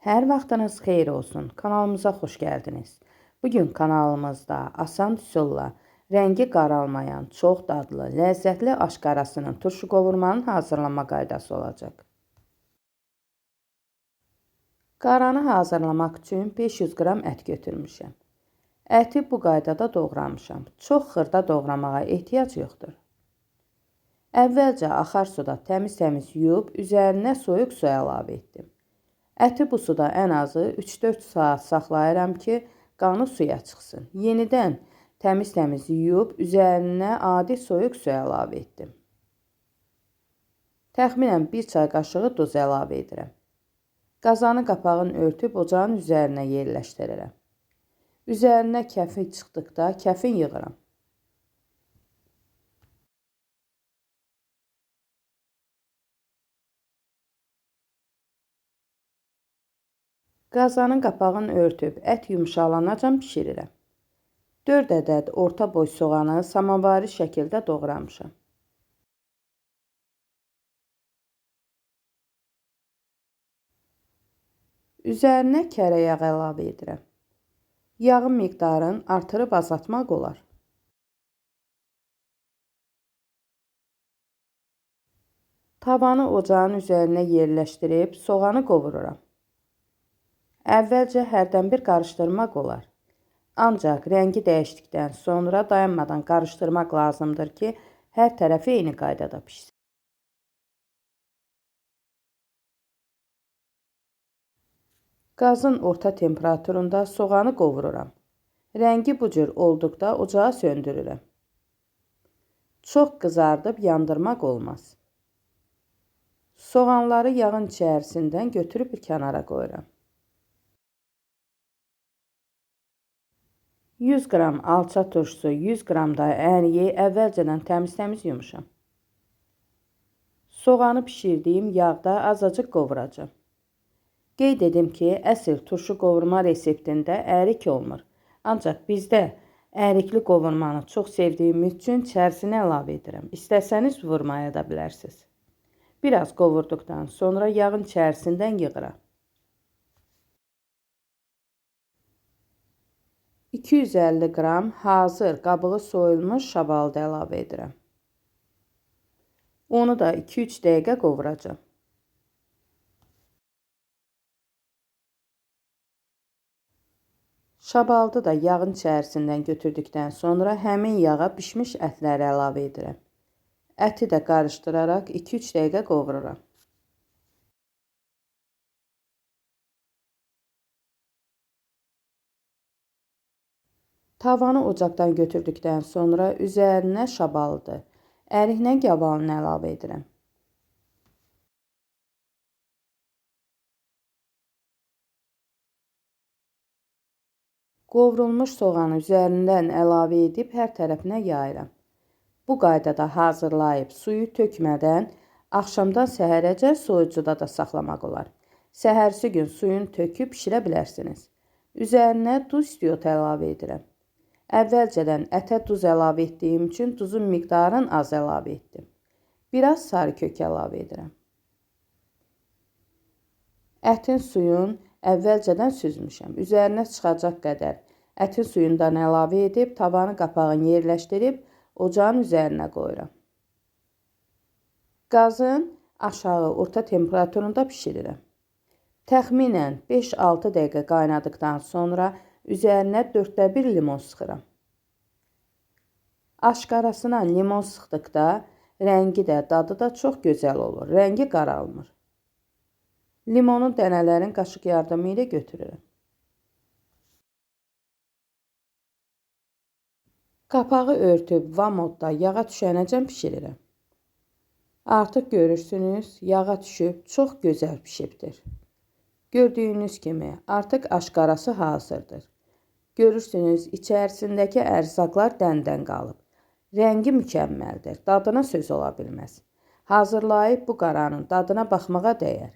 Hər vaxtınız xeyir olsun. Kanalımıza xoş gəldiniz. Bugün kanalımızda asan üsulla, rəngi qaralmayan, çox dadlı, ləzzətli aşqarasının turşu qovurmanın hazırlanma qaydası olacaq. Qaranı hazırlamaq üçün 500 qram ət götürmüşəm. Əti bu qaydada doğramışam. Çox xırda doğramağa ehtiyac yoxdur. Əvvəlcə axar suda təmiz-təmiz yuyub, üzərinə soyuq su əlavə etdim. Əti bu suda ən azı 3-4 saat saxlayıram ki, qanı suya çıxsın. Yenidən təmiz-təmiz yuyub, üzərinə adi soyuq su əlavə etdim. Təxminən 1 çay qaşığı duz əlavə edirəm. Qazanı qapağını örtüb ocağın üzərinə yerləşdirirəm. Üzərinə kəfi çıxdıqda kəfin yığıram. Qazanın qapağını örtüb ət yumşalanacan bişirirəm. 4 ədəd orta boy soğanı samavari şəkildə doğramışam. Üzərinə kərə yağ əlavə edirəm. Yağın miqdarını artırıb azaltmaq olar. Tavanı ocağın üzərinə yerləşdirib soğanı qovururam. Əvvəlcə hərdən bir qarışdırmaq olar. Ancaq rəngi dəyişdikdən sonra dayanmadan qarışdırmaq lazımdır ki, hər tərəfi eyni qaydada pişsin. Qazın orta temperaturunda soğanı qovururam. Rəngi bu cür olduqda ocağı söndürürəm. Çox qızardıb yandırmaq olmaz. Soğanları yağın içərisindən götürüb bir kənara qoyuram. 100 qram alça turşusu, 100 qram da əriyi əvvəlcədən təmiz-təmiz yumuşam. Soğanı pişirdiyim yağda azacıq qovuracam. Qeyd edim ki, əsl turşu qovurma reseptində ərik olmur. Ancaq bizdə ərikli qovurmanı çox sevdiyimiz üçün içərisinə əlavə edirəm. İstəsəniz vurmaya da bilərsiniz. Biraz qovurduqdan sonra yağın içərisindən yığıram. 250 qram hazır qabığı soyulmuş şabalıdı əlavə edirəm. Onu da 2-3 dəqiqə qovuracam. Şabalıdı da yağın içərisindən götürdükdən sonra həmin yağa pişmiş ətləri əlavə edirəm. Əti də qarışdıraraq 2-3 dəqiqə qovururam. Tavanı ocaqdan götürdükdən sonra üzərinə şabalıdı, əriklə qavalını əlavə edirəm. Qovrulmuş soğanı üzərindən əlavə edib hər tərəfinə yayıram. Bu qaydada hazırlayıb suyu tökmədən axşamdan səhərəcən soyucuda da saxlamaq olar. Səhərsi gün suyunu töküb bişirə bilərsiniz. Üzərinə duz istiot əlavə edirəm. Əvvəlcədən ətə duz əlavə etdiyim üçün duzun miqdarını az əlavə etdim. Biraz sarı kök əlavə edirəm. Ətin suyunu əvvəlcədən süzmüşəm. Üzərinə çıxacaq qədər ətin suyundan əlavə edib tavanı qapağını yerləşdirib ocağın üzərinə qoyuram. Qazın aşağı orta temperaturunda bişirirəm. Təxminən 5-6 dəqiqə qaynadıqdan sonra üzərinə 1/4 limon sıxıram. Aşqarasına limon sıxdıqda rəngi də, dadı da çox gözəl olur. Rəngi qaralmır. Limonun dənələrini qaşıq yardımı ilə götürürəm. Qapağı örtüb vamodda yağa düşənəcən bişirirəm. Artıq görürsünüz, yağa düşüb çox gözəl pişibdir. Gördüyünüz kimi artıq aşqarası hazırdır. Görürsünüz, içərisindəki ərzaqlar dəndən qalıb. Rəngi mükəmməldir, dadına söz ola bilməz. Hazırlayıb bu qaranın dadına baxmağa dəyər.